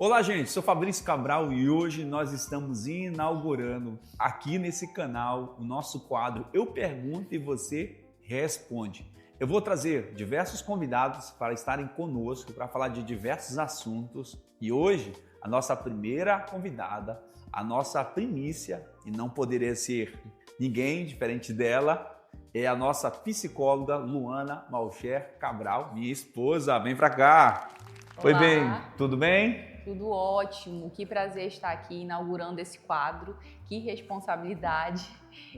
Olá, gente, sou Fabrício Cabral e hoje nós estamos inaugurando aqui nesse canal o nosso quadro Eu Pergunto e Você Responde. Eu vou trazer diversos convidados para estarem conosco para falar de diversos assuntos e hoje a nossa primeira convidada, a nossa primícia, e não poderia ser ninguém diferente dela, é a nossa psicóloga Luana Malcher Cabral, minha esposa. Vem pra cá. Olá. Oi, bem, tudo bem? Tudo ótimo, que prazer estar aqui inaugurando esse quadro, que responsabilidade,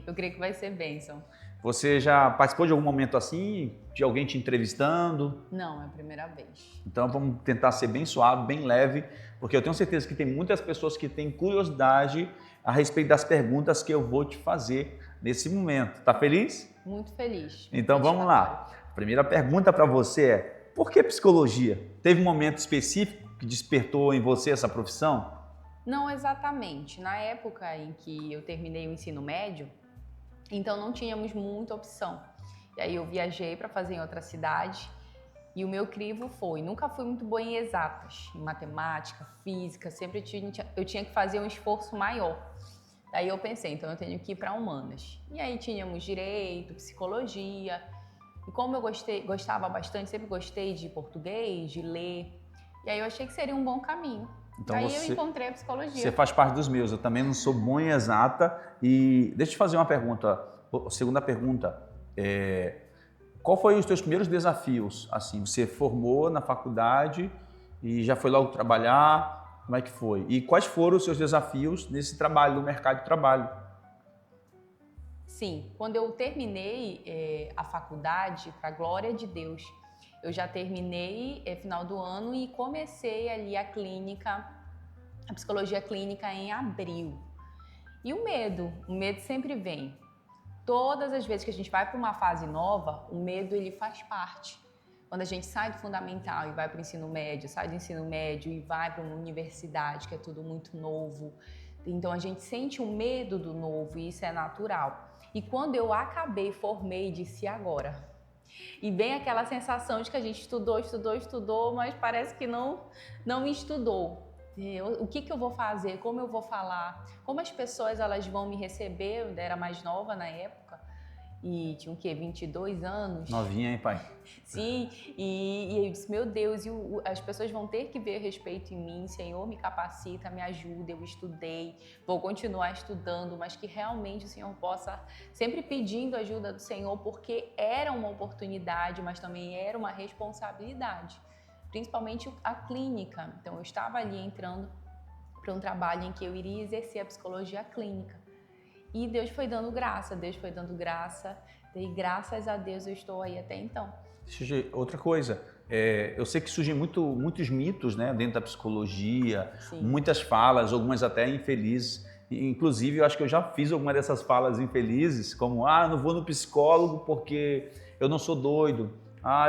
eu creio que vai ser bênção. Você já participou de algum momento assim, de alguém te entrevistando? Não, é a primeira vez. Então vamos tentar ser bem suave, bem leve, porque eu tenho certeza que tem muitas pessoas que têm curiosidade a respeito das perguntas que eu vou te fazer nesse momento. Tá feliz? Muito feliz. Então vamos lá. A primeira pergunta para você é: por que psicologia? Teve um momento específico que despertou em você essa profissão? Não exatamente. Na época em que eu terminei o ensino médio, então não tínhamos muita opção. E aí eu viajei para fazer em outra cidade e o meu crivo foi, nunca fui muito boa em exatas, em matemática, física, sempre eu tinha que fazer um esforço maior. Daí eu pensei, então eu tenho que ir para humanas. E aí tínhamos direito, psicologia. E como eu gostava bastante, sempre gostei de português, de ler, e aí eu achei que seria um bom caminho. Então aí eu encontrei a psicologia. Você faz parte dos meus, eu também não sou bom em exata. E deixa eu te fazer uma pergunta, a segunda pergunta, qual foi os teus primeiros desafios? Assim, você formou na faculdade e já foi logo trabalhar, como é que foi? E quais foram os seus desafios nesse trabalho, no mercado de trabalho? Sim, quando eu terminei a faculdade, para a glória de Deus, eu já terminei final do ano e comecei ali a psicologia clínica em abril. E o medo sempre vem. Todas as vezes que a gente vai para uma fase nova, o medo ele faz parte. Quando a gente sai do fundamental e vai para o ensino médio, sai do ensino médio e vai para uma universidade, que é tudo muito novo, então a gente sente o medo do novo e isso é natural. E quando eu formei, disse agora. E vem aquela sensação de que a gente estudou, mas parece que não estudou. O que eu vou fazer? Como eu vou falar? Como as pessoas elas vão me receber? Eu era mais nova na época e tinha o quê? 22 anos. Novinha, hein, pai? Sim, e eu disse, meu Deus, as pessoas vão ter que ver respeito em mim, Senhor, me capacita, me ajuda, eu estudei, vou continuar estudando, mas que realmente o Senhor possa, sempre pedindo ajuda do Senhor, porque era uma oportunidade, mas também era uma responsabilidade, principalmente a clínica. Então eu estava ali entrando para um trabalho em que eu iria exercer a psicologia clínica. E Deus foi dando graça, e graças a Deus eu estou aí até então. Outra coisa, eu sei que surgem muitos mitos, né, dentro da psicologia, Sim. Muitas falas, algumas até infelizes. Inclusive, eu acho que eu já fiz alguma dessas falas infelizes, como, não vou no psicólogo porque eu não sou doido,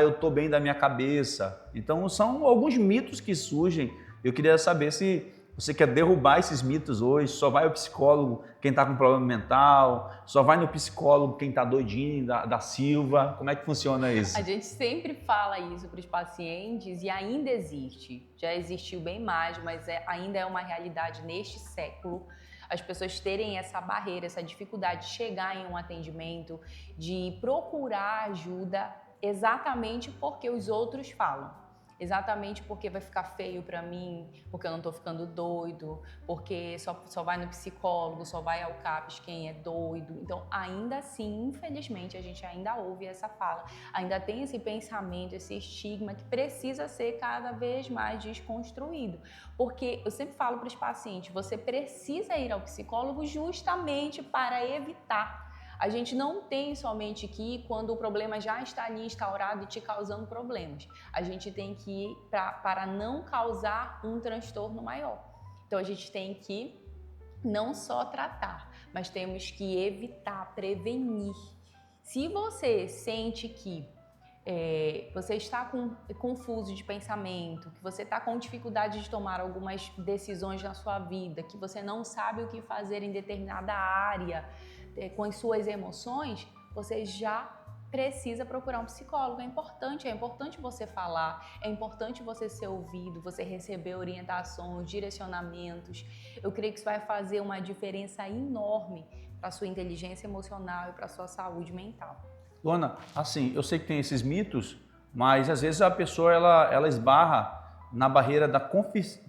eu estou bem da minha cabeça. Então, são alguns mitos que surgem. Eu queria saber se você quer derrubar esses mitos hoje. Só vai ao psicólogo quem está com problema mental, só vai no psicólogo quem está doidinho, da Silva. Como é que funciona isso? A gente sempre fala isso para os pacientes e ainda existe. Já existiu bem mais, mas ainda é uma realidade neste século. As pessoas terem essa barreira, essa dificuldade de chegar em um atendimento, de procurar ajuda exatamente porque os outros falam. Exatamente porque vai ficar feio pra mim, porque eu não tô ficando doido, porque só vai no psicólogo, só vai ao CAPS quem é doido. Então, ainda assim, infelizmente, a gente ainda ouve essa fala, ainda tem esse pensamento, esse estigma que precisa ser cada vez mais desconstruído. Porque eu sempre falo para os pacientes, você precisa ir ao psicólogo justamente para evitar. A gente não tem somente que ir quando o problema já está ali instaurado e te causando problemas. A gente tem que ir para não causar um transtorno maior. Então a gente tem que não só tratar, mas temos que evitar, prevenir. Se você sente que você está confuso de pensamento, que você está com dificuldade de tomar algumas decisões na sua vida, que você não sabe o que fazer em determinada área, com as suas emoções, você já precisa procurar um psicólogo. É importante você falar, é importante você ser ouvido, você receber orientações, direcionamentos. Eu creio que isso vai fazer uma diferença enorme para a sua inteligência emocional e para a sua saúde mental. Luana, assim, eu sei que tem esses mitos, mas às vezes a pessoa ela esbarra na barreira da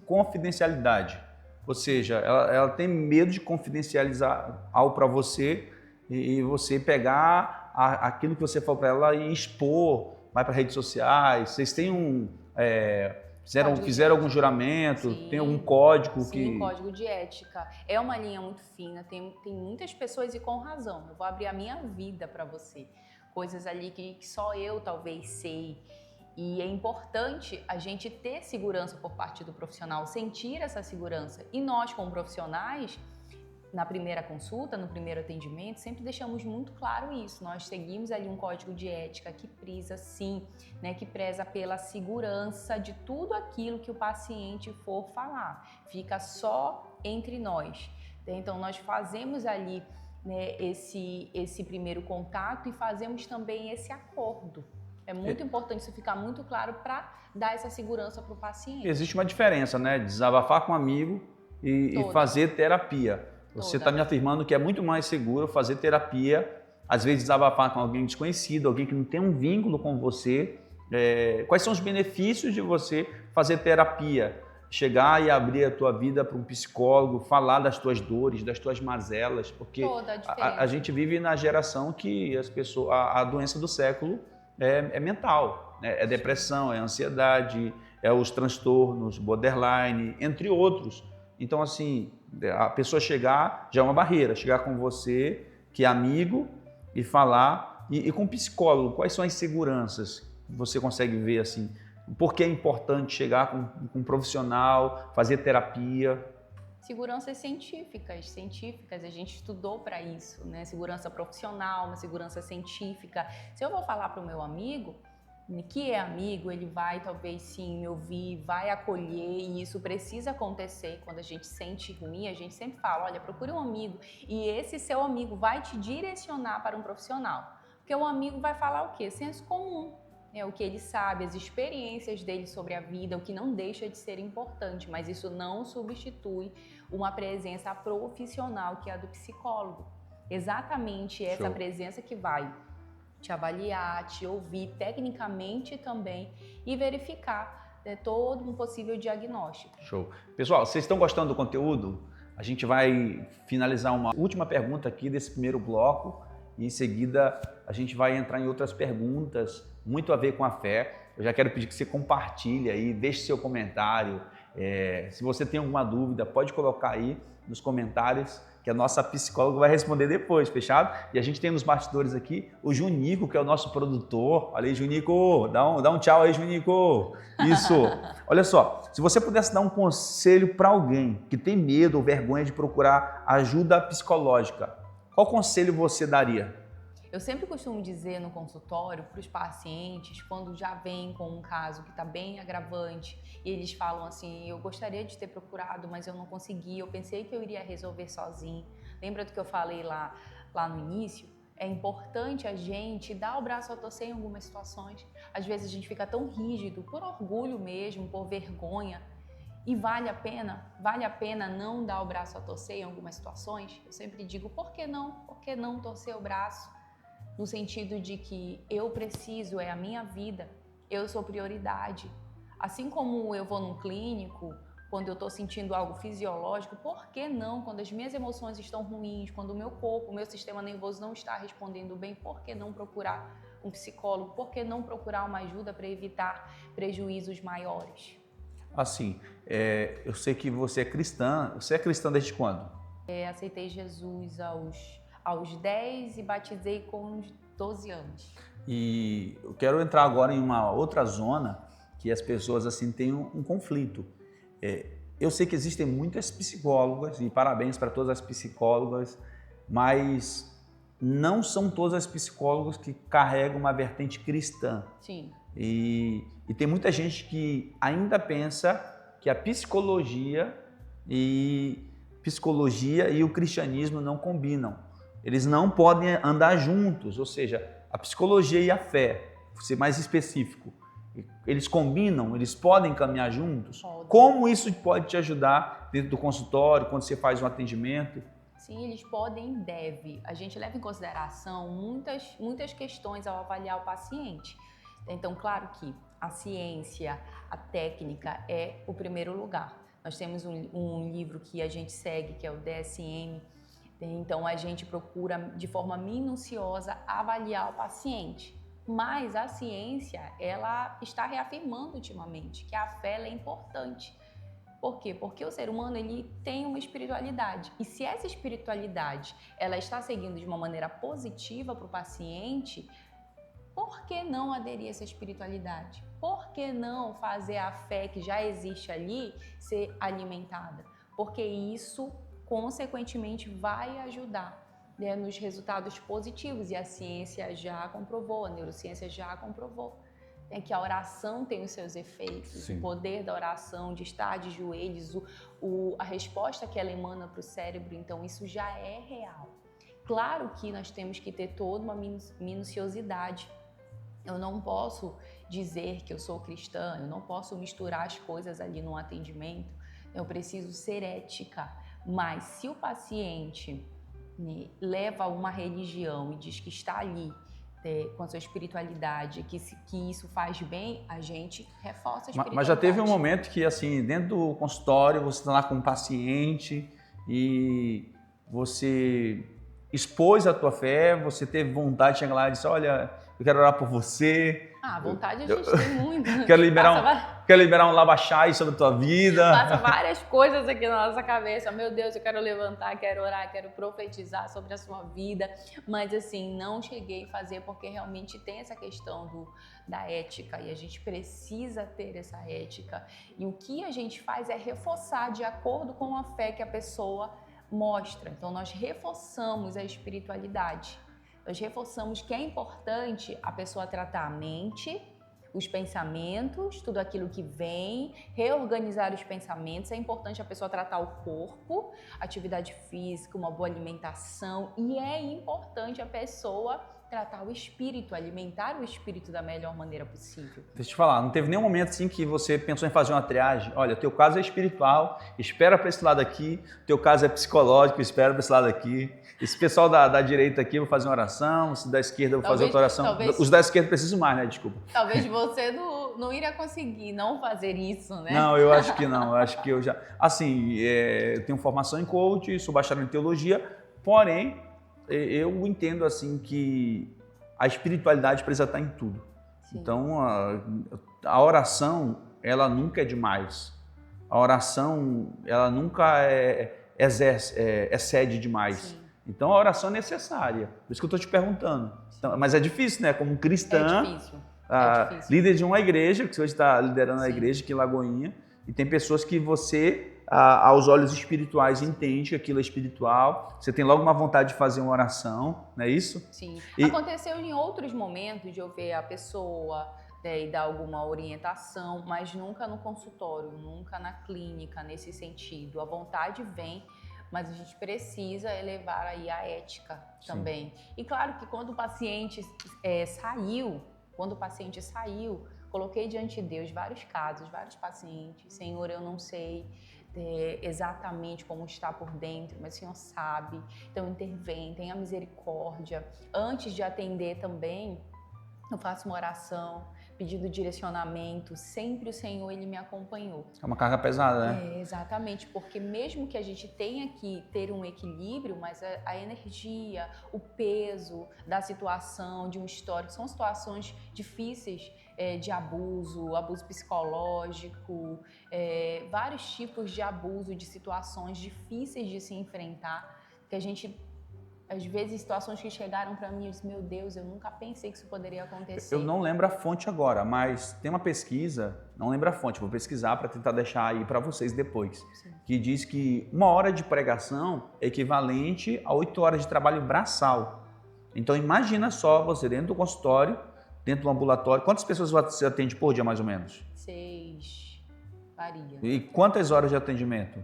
confidencialidade. Ou seja, ela tem medo de confidencializar algo para você e você pegar aquilo que você falou para ela e expor, vai para redes sociais. Vocês têm fizeram algum juramento? Sim, tem algum código? Sim, código de ética. É uma linha muito fina, tem muitas pessoas e com razão. Eu vou abrir a minha vida para você. Coisas ali que só eu talvez sei. E é importante a gente ter segurança por parte do profissional, sentir essa segurança. E nós, como profissionais, na primeira consulta, no primeiro atendimento, sempre deixamos muito claro isso. Nós seguimos ali um código de ética que preza, sim, né, que preza pela segurança de tudo aquilo que o paciente for falar. Fica só entre nós. Então, nós fazemos ali, né, esse primeiro contato e fazemos também esse acordo. É muito importante isso ficar muito claro para dar essa segurança para o paciente. Existe uma diferença, né? Desabafar com um amigo e fazer terapia. Você está me afirmando que é muito mais seguro fazer terapia, às vezes desabafar com alguém desconhecido, alguém que não tem um vínculo com você. Quais são os benefícios de você fazer terapia? Chegar e abrir a tua vida para um psicólogo, falar das tuas dores, das tuas mazelas, porque a gente vive na geração que as pessoas, a doença do século é mental, né? É depressão, é ansiedade, é os transtornos, borderline, entre outros. Então, assim, a pessoa chegar já é uma barreira, chegar com você, que é amigo, e falar, e com psicólogo, quais são as seguranças que você consegue ver, assim, por que é importante chegar com um profissional, fazer terapia? Seguranças científicas, a gente estudou para isso, né? Segurança profissional, uma segurança científica. Se eu vou falar para o meu amigo, que é amigo, ele vai talvez sim me ouvir, vai acolher, e isso precisa acontecer. Quando a gente sente ruim, a gente sempre fala, olha, procure um amigo, e esse seu amigo vai te direcionar para um profissional. Porque o amigo vai falar o quê? Senso comum. É o que ele sabe, as experiências dele sobre a vida, o que não deixa de ser importante, mas isso não substitui uma presença profissional que é a do psicólogo. Exatamente essa presença que vai te avaliar, te ouvir tecnicamente também e verificar, né, todo um possível diagnóstico. Show. Pessoal, vocês estão gostando do conteúdo? A gente vai finalizar uma última pergunta aqui desse primeiro bloco e em seguida a gente vai entrar em outras perguntas muito a ver com a fé. Eu já quero pedir que você compartilhe aí, deixe seu comentário. Se você tem alguma dúvida, pode colocar aí nos comentários, que a nossa psicóloga vai responder depois, fechado? E a gente tem nos bastidores aqui o Junico, que é o nosso produtor. Olha aí, Junico, dá um tchau aí, Junico. Isso. Olha só, se você pudesse dar um conselho para alguém que tem medo ou vergonha de procurar ajuda psicológica, qual conselho você daria? Eu sempre costumo dizer no consultório para os pacientes, quando já vem com um caso que está bem agravante e eles falam assim, eu gostaria de ter procurado, mas eu não consegui, eu pensei que eu iria resolver sozinho. Lembra do que eu falei lá no início? É importante a gente dar o braço a torcer em algumas situações. Às vezes a gente fica tão rígido, por orgulho mesmo, por vergonha. E vale a pena não dar o braço a torcer em algumas situações? Eu sempre digo, por que não torcer o braço? No sentido de que eu preciso, é a minha vida, eu sou prioridade. Assim como eu vou num clínico, quando eu estou sentindo algo fisiológico, por que não, quando as minhas emoções estão ruins, quando o meu corpo, o meu sistema nervoso não está respondendo bem, por que não procurar um psicólogo? Por que não procurar uma ajuda para evitar prejuízos maiores? Assim, eu sei que você é cristã. Você é cristã desde quando? Aceitei Jesus aos 10 e batizei com 12 anos. E eu quero entrar agora em uma outra zona que as pessoas assim têm um conflito. Eu sei que existem muitas psicólogas, e parabéns para todas as psicólogas, mas não são todas as psicólogas que carregam uma vertente cristã. Sim. E tem muita gente que ainda pensa que a psicologia e o cristianismo não combinam. Eles não podem andar juntos, ou seja, a psicologia e a fé, vou ser mais específico, eles combinam, eles podem caminhar juntos? Podem. Como isso pode te ajudar dentro do consultório, quando você faz um atendimento? Sim, eles podem e devem. A gente leva em consideração muitas questões ao avaliar o paciente. Então, claro que a ciência, a técnica é o primeiro lugar. Nós temos um livro que a gente segue, que é o DSM. Então, a gente procura de forma minuciosa avaliar o paciente. Mas a ciência, ela está reafirmando ultimamente que a fé ela é importante. Por quê? Porque o ser humano ele tem uma espiritualidade. E se essa espiritualidade ela está seguindo de uma maneira positiva para o paciente, por que não aderir a essa espiritualidade? Por que não fazer a fé que já existe ali ser alimentada? Porque isso, consequentemente, vai ajudar, né, nos resultados positivos. E a ciência já comprovou, a neurociência já comprovou, né, que a oração tem os seus efeitos. Sim. O poder da oração, de estar de joelhos, a resposta que ela emana para o cérebro, então isso já é real. Claro que nós temos que ter toda uma minuciosidade. Eu não posso dizer que eu sou cristã, eu não posso misturar as coisas ali no atendimento, eu preciso ser ética. Mas se o paciente, né, leva uma religião e diz que está ali com a sua espiritualidade, que isso faz bem, a gente reforça a espiritualidade. Mas já teve um momento que, assim, dentro do consultório, você está lá com um paciente e você expôs a tua fé, você teve vontade de chegar lá e disse, olha, eu quero orar por você. Ah, vontade a gente tem muito. Quero liberar um lava-chai sobre a tua vida. Passa várias coisas aqui na nossa cabeça. Meu Deus, eu quero levantar, quero orar, quero profetizar sobre a sua vida. Mas assim, não cheguei a fazer porque realmente tem essa questão da ética e a gente precisa ter essa ética. E o que a gente faz é reforçar de acordo com a fé que a pessoa mostra. Então nós reforçamos a espiritualidade. Nós reforçamos que é importante a pessoa tratar a mente, os pensamentos, tudo aquilo que vem, reorganizar os pensamentos. É importante a pessoa tratar o corpo, atividade física, uma boa alimentação. E é importante a pessoa tratar o espírito, alimentar o espírito da melhor maneira possível. Deixa eu te falar, não teve nenhum momento assim que você pensou em fazer uma triagem? Olha, teu caso é espiritual, espera para esse lado aqui, teu caso é psicológico, espera para esse lado aqui. Esse pessoal da direita aqui, eu vou fazer uma oração, os da esquerda eu vou fazer outra oração. Os da esquerda precisam mais, né? Desculpa. Talvez você não iria conseguir não fazer isso, né? Não, eu acho que não. Eu acho que eu já... Assim, eu tenho formação em coach, sou bacharel em teologia, porém, eu entendo assim que a espiritualidade precisa estar em tudo. Sim. Então, a oração, ela nunca é demais. A oração, ela nunca excede demais. Sim. Então, a oração é necessária. Por isso que eu estou te perguntando. Então, mas é difícil, né? Como cristã, difícil. Líder de uma igreja, que você hoje está liderando a igreja aqui em Lagoinha, e tem pessoas que você, aos olhos espirituais, entende que aquilo é espiritual. Você tem logo uma vontade de fazer uma oração, não é isso? Sim. Aconteceu em outros momentos de eu ver a pessoa, né, e dar alguma orientação, mas nunca no consultório, nunca na clínica, nesse sentido. A vontade vem, mas a gente precisa elevar aí a ética também. Sim. E claro que quando o paciente saiu, coloquei diante de Deus vários casos, vários pacientes. Senhor, eu não sei exatamente como está por dentro, mas o Senhor sabe. Então intervém, tenha misericórdia. Antes de atender também, eu faço uma oração, pedindo direcionamento. Sempre o Senhor, Ele me acompanhou. É uma carga pesada, né? Exatamente, porque mesmo que a gente tenha que ter um equilíbrio, mas a energia, o peso da situação, de um histórico, são situações difíceis, de abuso psicológico, vários tipos de abuso, de situações difíceis de se enfrentar, que a gente... Às vezes, situações que chegaram para mim, eu disse, meu Deus, eu nunca pensei que isso poderia acontecer. Eu não lembro a fonte agora, mas tem uma pesquisa, não lembro a fonte, vou pesquisar para tentar deixar aí para vocês depois, sim, que diz que 1 hora de pregação é equivalente a 8 horas de trabalho braçal. Então, imagina só você dentro do consultório, dentro do ambulatório, quantas pessoas você atende por dia, mais ou menos? 6, varia. E quantas horas de atendimento?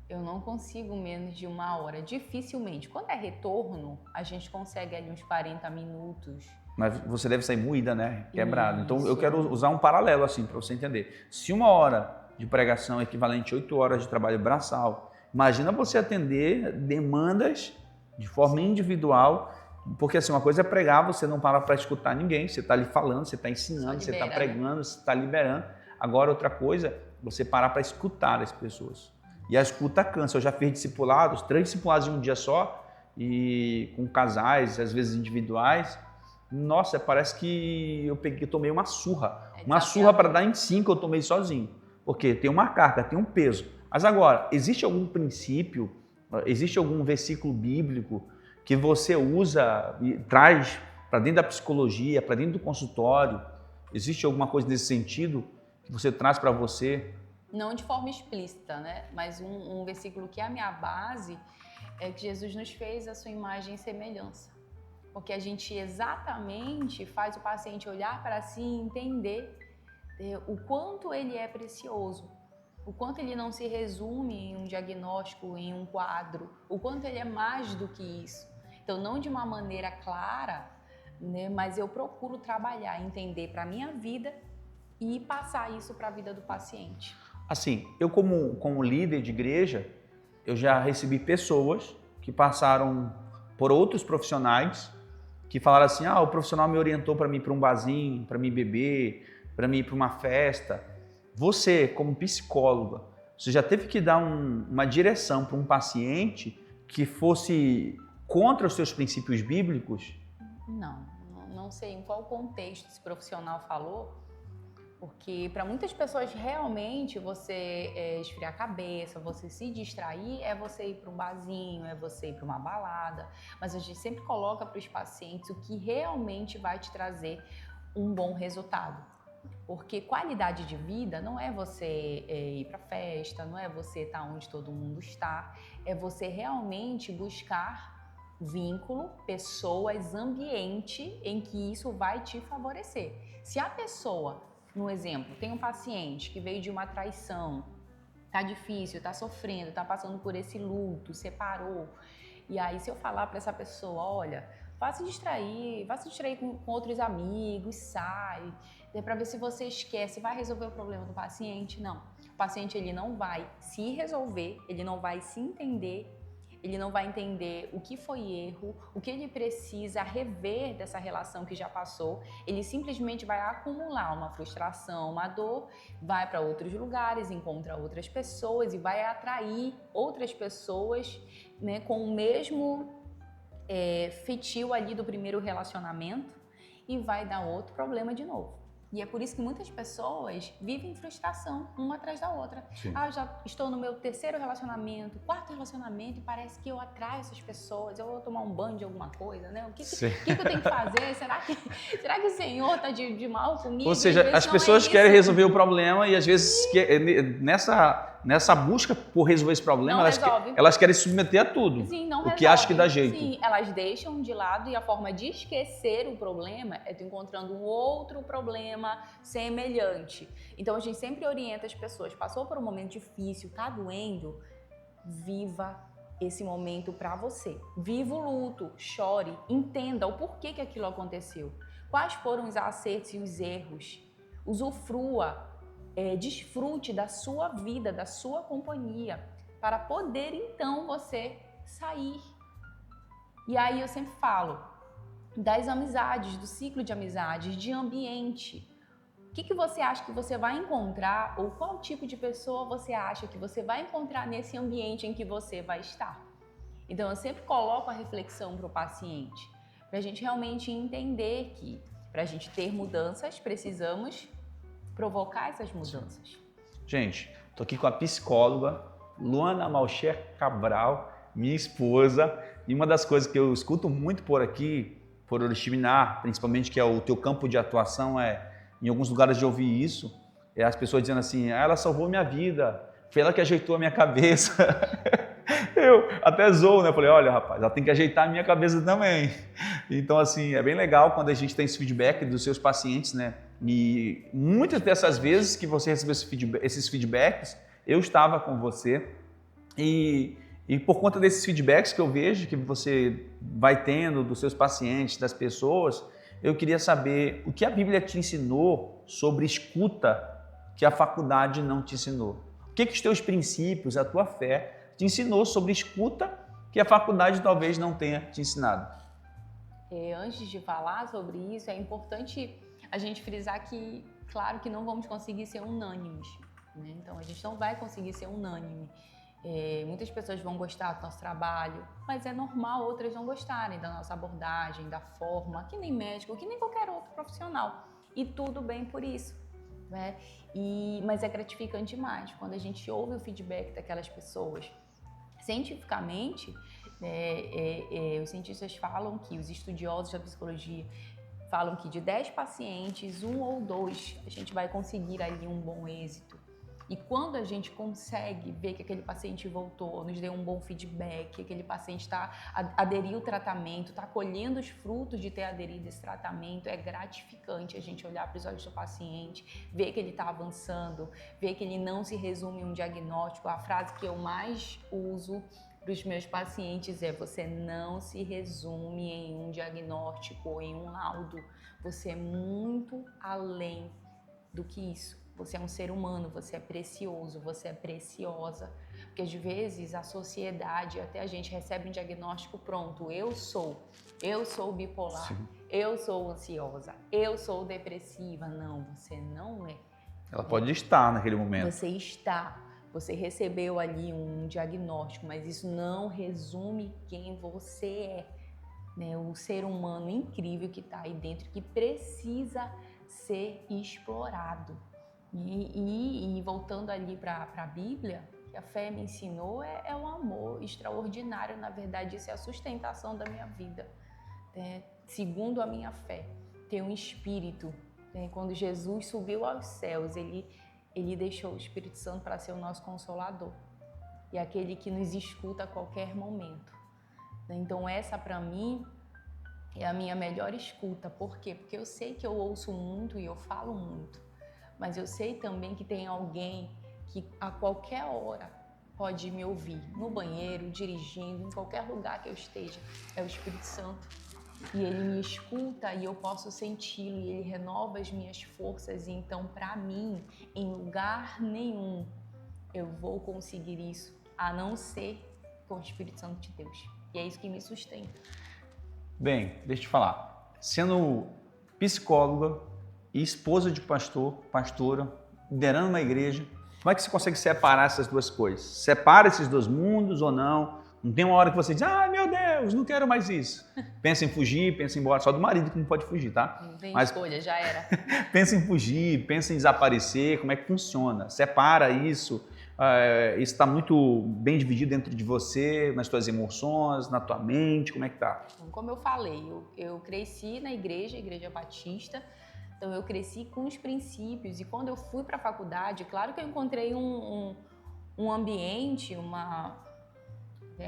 Eu não consigo menos de 1 hora, dificilmente. Quando é retorno, a gente consegue ali uns 40 minutos. Mas você deve sair moída, né? Quebrado. Então, eu quero usar um paralelo assim para você entender. Se 1 hora de pregação é equivalente a 8 horas de trabalho braçal, imagina você atender demandas de forma individual, porque assim, uma coisa é pregar, você não para escutar ninguém, você está ali falando, você está ensinando, você está pregando, você está liberando. Agora, outra coisa, você parar para escutar as pessoas. E a escuta cansa. Eu já fiz discipulados, 3 discipulados em um dia só, e com casais, às vezes individuais. Nossa, parece que eu tomei uma surra. Uma surra para dar em 5 eu tomei sozinho. Porque tem uma carga, tem um peso. Mas agora, existe algum princípio, existe algum versículo bíblico que você usa e traz para dentro da psicologia, para dentro do consultório? Existe alguma coisa nesse sentido que você traz para você? Não de forma explícita, né? Mas um versículo que é a minha base é que Jesus nos fez a sua imagem e semelhança. Porque a gente exatamente faz o paciente olhar para si e entender o quanto ele é precioso, o quanto ele não se resume em um diagnóstico, em um quadro, o quanto ele é mais do que isso. Então, não de uma maneira clara, né, mas eu procuro trabalhar, entender para a minha vida e passar isso para a vida do paciente. Assim, eu como líder de igreja, eu já recebi pessoas que passaram por outros profissionais que falaram assim, o profissional me orientou para mim ir para um barzinho, para mim beber, para mim ir para uma festa. Você, como psicóloga, você já teve que dar uma direção para um paciente que fosse contra os seus princípios bíblicos? Não sei em qual contexto esse profissional falou, porque para muitas pessoas realmente você esfriar a cabeça, você se distrair, é você ir para um barzinho, é você ir para uma balada, mas a gente sempre coloca para os pacientes o que realmente vai te trazer um bom resultado. Porque qualidade de vida não é você ir para festa, não é você estar onde todo mundo está, é você realmente buscar vínculo, pessoas, ambiente em que isso vai te favorecer. Se a pessoa, no exemplo, tem um paciente que veio de uma traição, tá difícil, tá sofrendo, tá passando por esse luto, separou, e aí se eu falar para essa pessoa, olha, vá se distrair com outros amigos, sai, para ver se você esquece, vai resolver o problema do paciente? Não. O paciente ele não vai se resolver, ele não vai se entender, ele não vai entender o que foi erro, o que ele precisa rever dessa relação que já passou. Ele simplesmente vai acumular uma frustração, uma dor, vai para outros lugares, encontra outras pessoas e vai atrair outras pessoas, né, com o mesmo feitio ali do primeiro relacionamento e vai dar outro problema de novo. E é por isso que muitas pessoas vivem frustração uma atrás da outra. Sim. Já estou no meu 3º relacionamento, 4º relacionamento e parece que eu atraio essas pessoas, eu vou tomar um banho de alguma coisa, né? O que eu tenho que fazer? Será que o Senhor está de mal comigo? Ou seja, as pessoas querem resolver o problema e às vezes nessa busca por resolver esse problema, elas querem se submeter a tudo. Sim, não o que acha que dá jeito. Sim, elas deixam de lado e a forma de esquecer o problema é tu encontrando um outro problema semelhante. Então a gente sempre orienta as pessoas, passou por um momento difícil, tá doendo, viva esse momento para você. Viva o luto, chore, entenda o porquê que aquilo aconteceu. Quais foram os acertos e os erros. Usufrua, desfrute da sua vida, da sua companhia, para poder então você sair. E aí eu sempre falo das amizades, do ciclo de amizades, de ambiente. O que você acha que você vai encontrar ou qual tipo de pessoa você acha que você vai encontrar nesse ambiente em que você vai estar? Então eu sempre coloco a reflexão para o paciente, para a gente realmente entender que para a gente ter mudanças, precisamos provocar essas mudanças. Gente, estou aqui com a psicóloga Luana Malcher Cabral, minha esposa, e uma das coisas que eu escuto muito por aqui, por Oriximiná, principalmente, que é o teu campo de atuação, em alguns lugares de ouvir isso, as pessoas dizendo assim, ela salvou minha vida, foi ela que ajeitou a minha cabeça. Eu até zoo, né? Eu falei, olha, rapaz, ela tem que ajeitar a minha cabeça também. Então, assim, é bem legal quando a gente tem esse feedback dos seus pacientes, né? E muitas dessas vezes que você recebeu esses feedbacks, eu estava com você e por conta desses feedbacks que eu vejo que você vai tendo dos seus pacientes, das pessoas, eu queria saber o que a Bíblia te ensinou sobre escuta que a faculdade não te ensinou. O que os teus princípios, a tua fé te ensinou sobre escuta que a faculdade talvez não tenha te ensinado? Antes de falar sobre isso, é importante a gente frisar que, claro que não vamos conseguir ser unânimes, né? Então, a gente não vai conseguir ser unânime. Muitas pessoas vão gostar do nosso trabalho, mas é normal outras não gostarem da nossa abordagem, da forma, que nem médico, que nem qualquer outro profissional. E tudo bem por isso, né? Mas é gratificante demais quando a gente ouve o feedback daquelas pessoas. Cientificamente, os cientistas falam que, os estudiosos da psicologia falam que de 10 pacientes, 1 ou 2, a gente vai conseguir ali um bom êxito. E quando a gente consegue ver que aquele paciente voltou, nos deu um bom feedback, que aquele paciente aderiu ao tratamento, está colhendo os frutos de ter aderido a esse tratamento, é gratificante a gente olhar para os olhos do paciente, ver que ele está avançando, ver que ele não se resume em um diagnóstico. A frase que eu mais uso para os meus pacientes é: você não se resume em um diagnóstico ou em um laudo, você é muito além do que isso. Você é um ser humano, você é precioso, você é preciosa. Porque às vezes a sociedade, até a gente recebe um diagnóstico pronto: eu sou bipolar, sim, eu sou ansiosa, eu sou depressiva. Não, você não é. Ela pode estar naquele momento. Você está. Você recebeu ali um diagnóstico, mas isso não resume quem você é, né? O ser humano incrível que está aí dentro, que precisa ser explorado. E voltando ali para a Bíblia, que a fé me ensinou é um amor extraordinário. Na verdade, isso é a sustentação da minha vida, né? Segundo a minha fé, tem um espírito, né? Quando Jesus subiu aos céus, ele deixou o Espírito Santo para ser o nosso consolador e aquele que nos escuta a qualquer momento. Então essa para mim é a minha melhor escuta. Por quê? Porque eu sei que eu ouço muito e eu falo muito, mas eu sei também que tem alguém que a qualquer hora pode me ouvir, no banheiro, dirigindo, em qualquer lugar que eu esteja. É o Espírito Santo. E ele me escuta e eu posso senti-lo, e ele renova as minhas forças. E então, para mim, em lugar nenhum eu vou conseguir isso, a não ser com o Espírito Santo de Deus. E é isso que me sustenta. Bem, deixa eu te falar. Sendo psicóloga e esposa de pastora, liderando uma igreja, como é que você consegue separar essas duas coisas? Separa esses dois mundos ou não? Não tem uma hora que você diz: ah, meu Deus, não quero mais isso. Pensa em fugir, pensa em ir embora. Só do marido que não pode fugir, tá? Não tem escolha, já era. Pensa em fugir, pensa em desaparecer. Como é que funciona? Separa isso. Isso está muito bem dividido dentro de você, nas tuas emoções, na tua mente. Como é que tá? Como eu falei, eu cresci na igreja batista. Então eu cresci com os princípios. E quando eu fui para a faculdade, claro que eu encontrei um ambiente,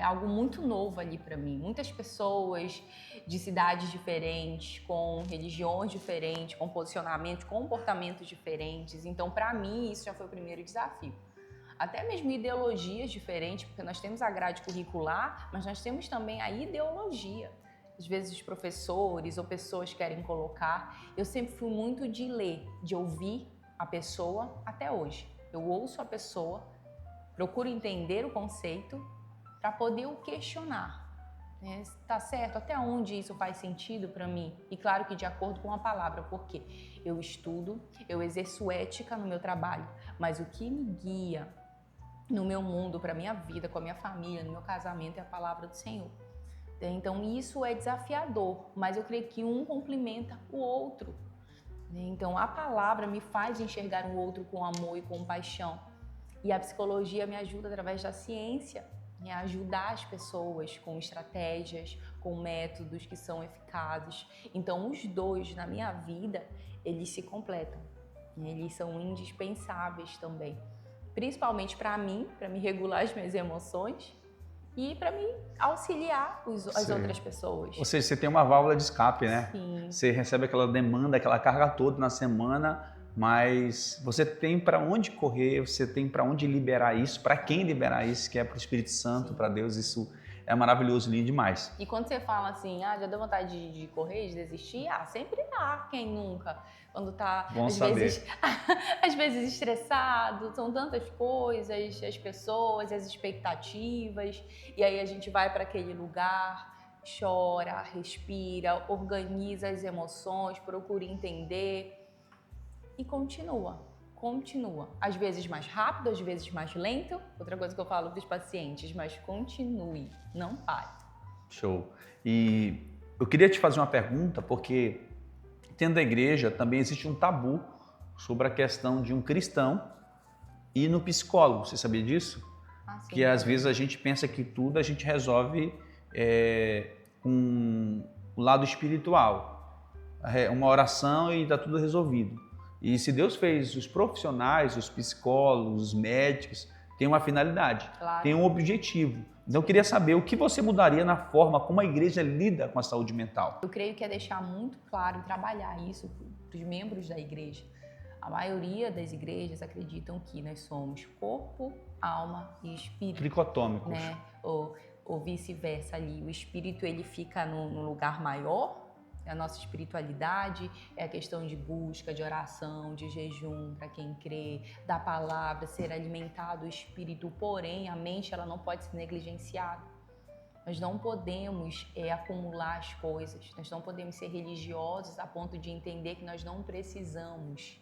algo muito novo ali para mim. Muitas pessoas de cidades diferentes, com religiões diferentes, com posicionamentos, comportamentos diferentes. Então, para mim, isso já foi o primeiro desafio. Até mesmo ideologias diferentes, porque nós temos a grade curricular, mas nós temos também a ideologia. Às vezes os professores ou pessoas querem colocar. Eu sempre fui muito de ler, de ouvir a pessoa até hoje. Eu ouço a pessoa, procuro entender o conceito, para poder o questionar, né? Tá certo? Até onde isso faz sentido para mim? E claro que de acordo com a palavra, porque eu estudo, eu exerço ética no meu trabalho, mas o que me guia no meu mundo, para minha vida, com a minha família, no meu casamento, é a palavra do Senhor. Então isso é desafiador, mas eu creio que um complementa o outro. Então a palavra me faz enxergar o outro com amor e compaixão. E a psicologia me ajuda através da ciência, a ajudar as pessoas com estratégias, com métodos que são eficazes. Então, os dois, na minha vida, eles se completam. Eles são indispensáveis também. Principalmente para mim, para me regular as minhas emoções e para me auxiliar as outras pessoas. Ou seja, você tem uma válvula de escape, né? Sim. Você recebe aquela demanda, aquela carga toda na semana, mas você tem para onde correr, você tem para onde liberar isso, para quem liberar isso, que é para o Espírito Santo, para Deus. Isso é maravilhoso, lindo demais. E quando você fala assim, já deu vontade de correr, de desistir, sempre dá, quem nunca? Quando tá, às vezes estressado, são tantas coisas, as pessoas, as expectativas, e aí a gente vai para aquele lugar, chora, respira, organiza as emoções, procura entender e continua. Às vezes mais rápido, às vezes mais lento. Outra coisa que eu falo para os pacientes, mas continue, não pare. Show. E eu queria te fazer uma pergunta, porque dentro da igreja também existe um tabu sobre a questão de um cristão ir no psicólogo. Você sabia disso? Sim, que às vezes a gente pensa que tudo a gente resolve com o lado espiritual. Uma oração e está tudo resolvido. E se Deus fez os profissionais, os psicólogos, os médicos, tem uma finalidade, claro, tem um objetivo. Então eu queria saber o que você mudaria na forma como a igreja lida com a saúde mental. Eu creio que é deixar muito claro e trabalhar isso para os membros da igreja. A maioria das igrejas acreditam que nós somos corpo, alma e espírito. Tricotômicos. Né? Ou vice-versa ali. O espírito ele fica num lugar maior. A nossa espiritualidade é a questão de busca, de oração, de jejum, para quem crê, da palavra, ser alimentado o espírito, porém a mente ela não pode ser negligenciada. Nós não podemos acumular as coisas, nós não podemos ser religiosos a ponto de entender que nós não precisamos,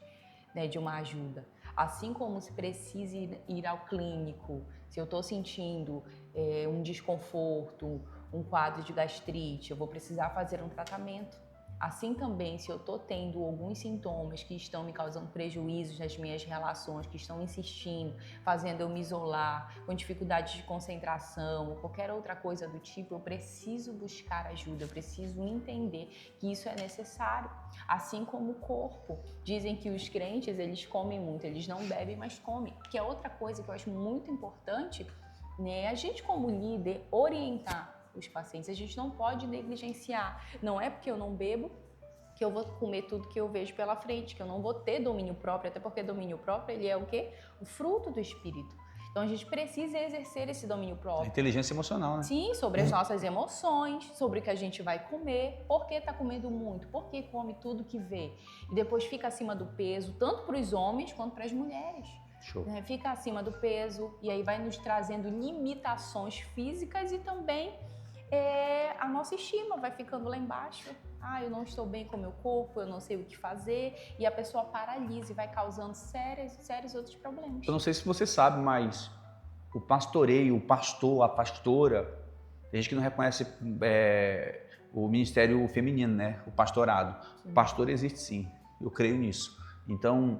né, de uma ajuda. Assim como se precisa ir ao clínico, se eu estou sentindo um desconforto, um quadro de gastrite, eu vou precisar fazer um tratamento. Assim também, se eu estou tendo alguns sintomas que estão me causando prejuízos nas minhas relações, que estão insistindo, fazendo eu me isolar, com dificuldades de concentração ou qualquer outra coisa do tipo, eu preciso buscar ajuda, eu preciso entender que isso é necessário. Assim como o corpo. Dizem que os crentes, eles comem muito, eles não bebem, mas comem. Que é outra coisa que eu acho muito importante, né? A gente como líder orientar os pacientes, a gente não pode negligenciar. Não é porque eu não bebo que eu vou comer tudo que eu vejo pela frente, que eu não vou ter domínio próprio, até porque domínio próprio ele é o quê? O fruto do espírito. Então a gente precisa exercer esse domínio próprio. A inteligência emocional, né? Sim, sobre as nossas emoções, sobre o que a gente vai comer, por que está comendo muito, por que come tudo que vê. E depois fica acima do peso, tanto para os homens quanto para as mulheres. Show. Fica acima do peso e aí vai nos trazendo limitações físicas e também a nossa estima vai ficando lá embaixo. Eu não estou bem com o meu corpo, eu não sei o que fazer, e a pessoa paralisa e vai causando sérios outros problemas. Eu não sei se você sabe, mas o pastoreio, o pastor, a pastora, tem gente que não reconhece o ministério feminino, né? O pastorado. Sim. O pastor existe sim, eu creio nisso. Então,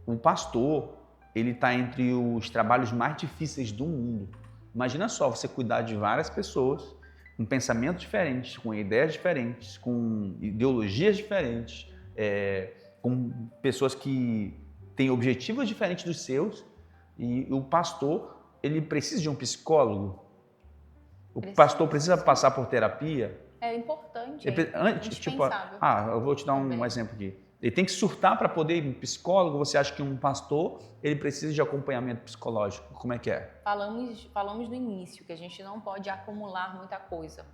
o pastor, ele está entre os trabalhos mais difíceis do mundo. Imagina só, você cuidar de várias pessoas com pensamentos diferentes, com ideias diferentes, com ideologias diferentes, com pessoas que têm objetivos diferentes dos seus, e o pastor, ele precisa de um psicólogo? O pastor precisa passar por terapia? É importante, eu vou te dar um exemplo aqui. Ele tem que surtar para poder ir um psicólogo? Você acha que um pastor ele precisa de acompanhamento psicológico? Como é que é? Falamos no início que a gente não pode acumular muita coisa.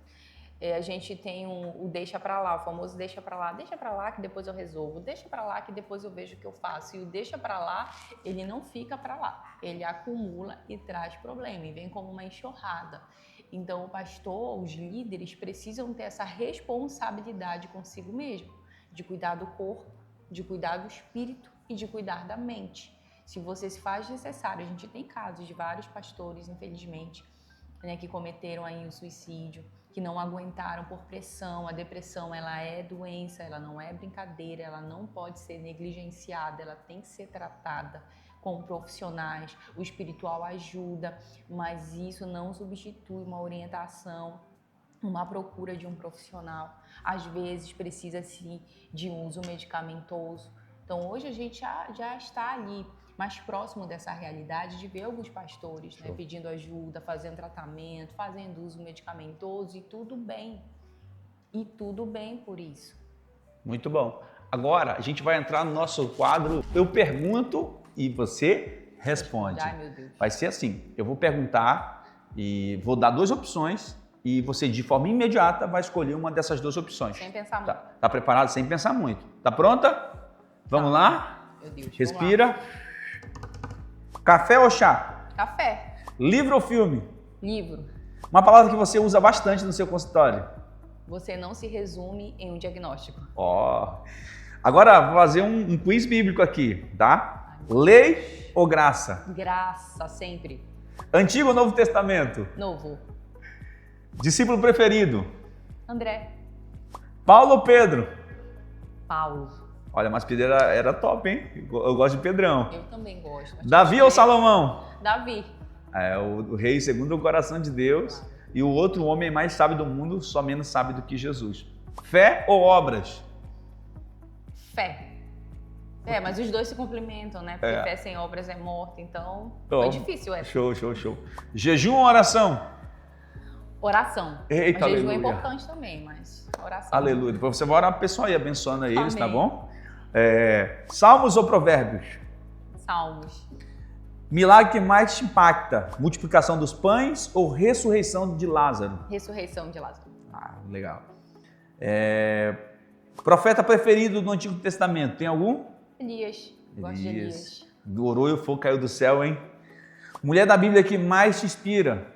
A gente tem o deixa para lá, o famoso deixa para lá que depois eu resolvo, deixa para lá que depois eu vejo o que eu faço. E o deixa para lá, ele não fica para lá, ele acumula e traz problema, e vem como uma enxurrada. Então o pastor, os líderes precisam ter essa responsabilidade consigo mesmo, de cuidar do corpo, de cuidar do espírito e de cuidar da mente. Se você se faz necessário, a gente tem casos de vários pastores, infelizmente, né, que cometeram aí o suicídio, que não aguentaram por pressão. A depressão, ela é doença, ela não é brincadeira, ela não pode ser negligenciada, ela tem que ser tratada com profissionais. O espiritual ajuda, mas isso não substitui uma orientação, uma procura de um profissional. Às vezes precisa-se de uso medicamentoso. Então hoje a gente já está ali mais próximo dessa realidade de ver alguns pastores, né, pedindo ajuda, fazendo tratamento, fazendo uso medicamentoso, e tudo bem. E tudo bem por isso. Muito bom. Agora a gente vai entrar no nosso quadro Eu Pergunto e Você Responde. Ai, meu Deus. Vai ser assim, eu vou perguntar E vou dar 2 opções e você, de forma imediata, vai escolher uma dessas 2 opções. Sem pensar muito. Tá preparado? Sem pensar muito. Tá pronta? Vamos lá? Meu Deus, Respira. vamos lá. Café ou chá? Café. Livro ou filme? Livro. Uma palavra que você usa bastante no seu consultório? Você não se resume em um diagnóstico. Ó. Agora, vou fazer um quiz bíblico aqui, tá? Lei ou graça? Graça, sempre. Antigo ou Novo Testamento? Novo. Discípulo preferido? André. Paulo ou Pedro? Paulo. Olha, mas Pedro era top, hein? Eu gosto de Pedrão. Eu também gosto. Davi ou Salomão? Davi. É o rei segundo o coração de Deus e o outro homem mais sábio do mundo, só menos sábio do que Jesus. Fé ou obras? Fé. Mas os dois se complementam, né? Porque fé sem obras é morta, então foi difícil essa. Show. Jejum ou oração? Oração. Eita, o jejum é aleluia. importante também, mas oração. Aleluia. Depois você vai orar pro pessoal aí, abençoando eles, Amém. tá bom? Salmos ou provérbios? Salmos. Milagre que mais te impacta? Multiplicação dos pães ou ressurreição de Lázaro? Ressurreição de Lázaro. Ah, legal. Profeta preferido do Antigo Testamento, tem algum? Elias. Gosto de Elias. Orou e o fogo caiu do céu, hein? Mulher da Bíblia que mais te inspira?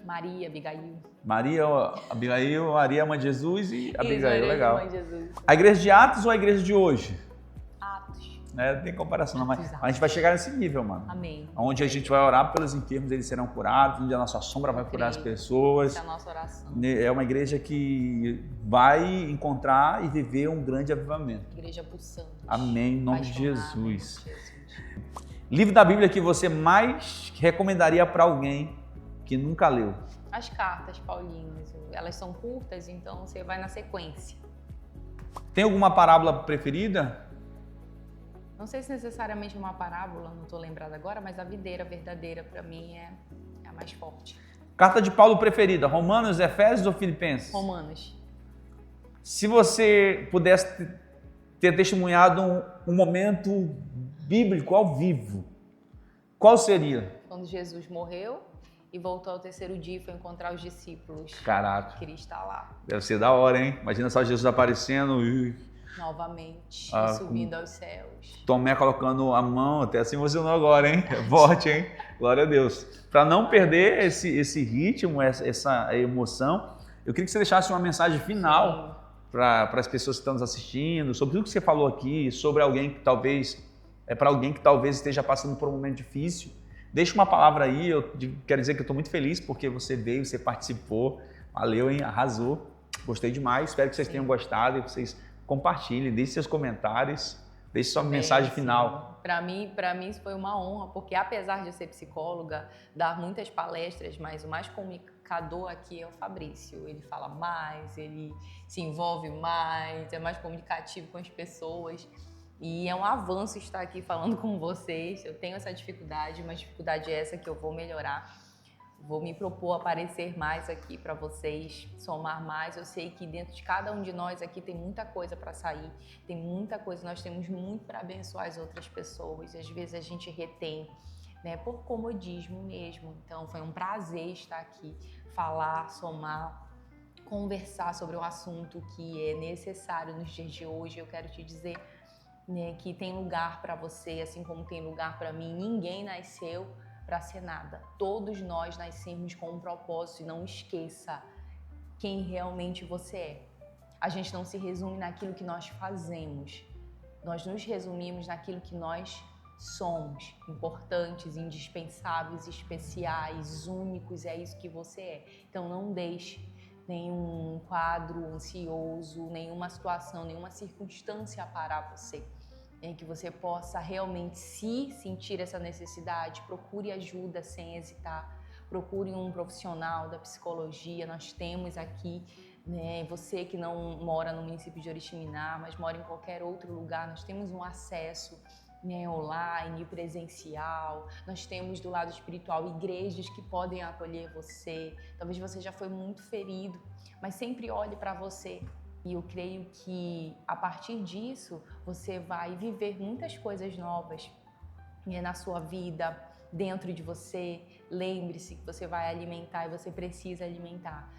Maria, Abigail. Abigail, Maria, mãe de Jesus e Abigail, legal. Mãe de Jesus. A igreja de Atos ou a igreja de hoje? Atos. Não tem comparação, não, mas a gente vai chegar nesse nível, mano. Amém. Onde a gente vai orar pelos enfermos, eles serão curados, onde a nossa sombra vai curar as pessoas. Essa é a nossa oração. É uma igreja que vai encontrar e viver um grande avivamento. Igreja pulsante. Amém, em nome de Apaixonada, Jesus. em nome de Jesus. Livro da Bíblia que você mais recomendaria para alguém que nunca leu? As cartas paulinas, elas são curtas, então você vai na sequência. Tem alguma parábola preferida? Não sei se necessariamente uma parábola, não estou lembrada agora, mas a videira verdadeira para mim é a mais forte. Carta de Paulo preferida, Romanos, Efésios ou Filipenses? Romanos. Se você pudesse ter testemunhado um momento bíblico ao vivo, qual seria? Quando Jesus morreu e voltou ao terceiro dia e foi encontrar os discípulos. Caraca. Queria estar lá. Deve ser da hora, hein? Imagina só Jesus aparecendo e Novamente, subindo aos céus. Tomé colocando a mão, até se emocionou agora, hein? É forte, hein? Glória a Deus. Para não perder esse ritmo, essa emoção, eu queria que você deixasse uma mensagem final para as pessoas que estão nos assistindo, sobre tudo que você falou aqui, sobre alguém que talvez, para alguém que talvez esteja passando por um momento difícil. Deixa uma palavra aí, eu quero dizer que eu estou muito feliz porque você veio, você participou, valeu, hein? Arrasou, gostei demais, espero que vocês tenham gostado e que vocês compartilhem, deixem seus comentários, deixe sua mensagem final. Para mim isso foi uma honra, porque apesar de eu ser psicóloga, dar muitas palestras, mas o mais comunicador aqui é o Fabrício. Ele fala mais, ele se envolve mais, é mais comunicativo com as pessoas. E é um avanço estar aqui falando com vocês. Eu tenho essa dificuldade, mas dificuldade é essa que eu vou melhorar. Vou me propor aparecer mais aqui para vocês, somar mais. Eu sei que dentro de cada um de nós aqui tem muita coisa para sair, tem muita coisa, nós temos muito para abençoar as outras pessoas. E às vezes a gente retém, né, por comodismo mesmo. Então foi um prazer estar aqui, falar, somar, conversar sobre um assunto que é necessário nos dias de hoje. Eu quero te dizer, né, que tem lugar para você, assim como tem lugar para mim. Ninguém nasceu para ser nada. Todos nós nascemos com um propósito e não esqueça quem realmente você é. A gente não se resume naquilo que nós fazemos. Nós nos resumimos naquilo que nós somos, importantes, indispensáveis, especiais, únicos, é isso que você é. Então não deixe nenhum quadro ansioso, nenhuma situação, nenhuma circunstância parar você. Em que você possa realmente, se sentir essa necessidade, procure ajuda sem hesitar, procure um profissional da psicologia. Nós temos aqui, né, você que não mora no município de Oriximiná, mas mora em qualquer outro lugar, nós temos um acesso, né, online, presencial. Nós temos do lado espiritual igrejas que podem acolher você. Talvez você já foi muito ferido, mas sempre olhe para você. E eu creio que a partir disso você vai viver muitas coisas novas, né, na sua vida, dentro de você, lembre-se que você vai alimentar e você precisa alimentar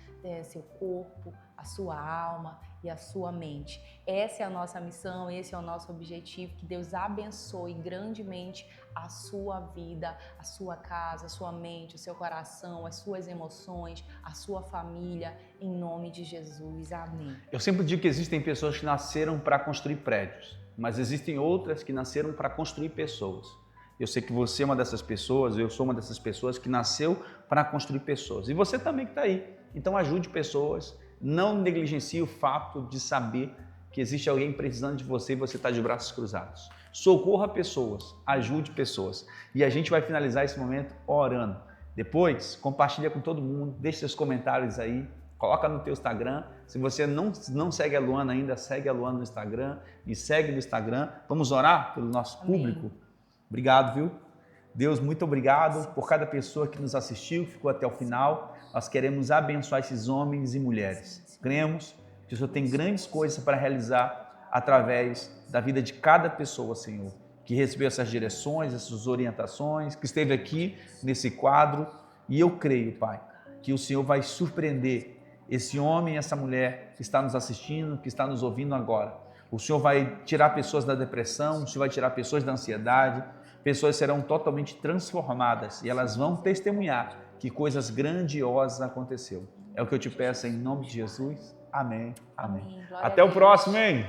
seu corpo, a sua alma e a sua mente. Essa é a nossa missão, esse é o nosso objetivo. Que Deus abençoe grandemente a sua vida, a sua casa, a sua mente, o seu coração, as suas emoções, a sua família, em nome de Jesus. Amém. Eu sempre digo que existem pessoas que nasceram para construir prédios, mas existem outras que nasceram para construir pessoas. Eu sei que você é uma dessas pessoas, eu sou uma dessas pessoas que nasceu para construir pessoas. E você também que está aí. Então ajude pessoas, não negligencie o fato de saber que existe alguém precisando de você e você está de braços cruzados. Socorra pessoas, ajude pessoas. E a gente vai finalizar esse momento orando. Depois, compartilha com todo mundo, deixe seus comentários aí, coloca no teu Instagram. Se você não segue a Luana ainda, segue a Luana no Instagram, me segue no Instagram. Vamos orar pelo nosso público? Obrigado, viu? Deus, muito obrigado por cada pessoa que nos assistiu, ficou até o final. Nós queremos abençoar esses homens e mulheres. Cremos que o Senhor tem grandes coisas para realizar através da vida de cada pessoa, Senhor, que recebeu essas direções, essas orientações, que esteve aqui nesse quadro. E eu creio, Pai, que o Senhor vai surpreender esse homem e essa mulher que está nos assistindo, que está nos ouvindo agora. O Senhor vai tirar pessoas da depressão, o Senhor vai tirar pessoas da ansiedade, pessoas serão totalmente transformadas e elas vão testemunhar que coisas grandiosas aconteceram. É o que eu te peço em nome de Jesus. Amém. Amém. Até o próximo, hein?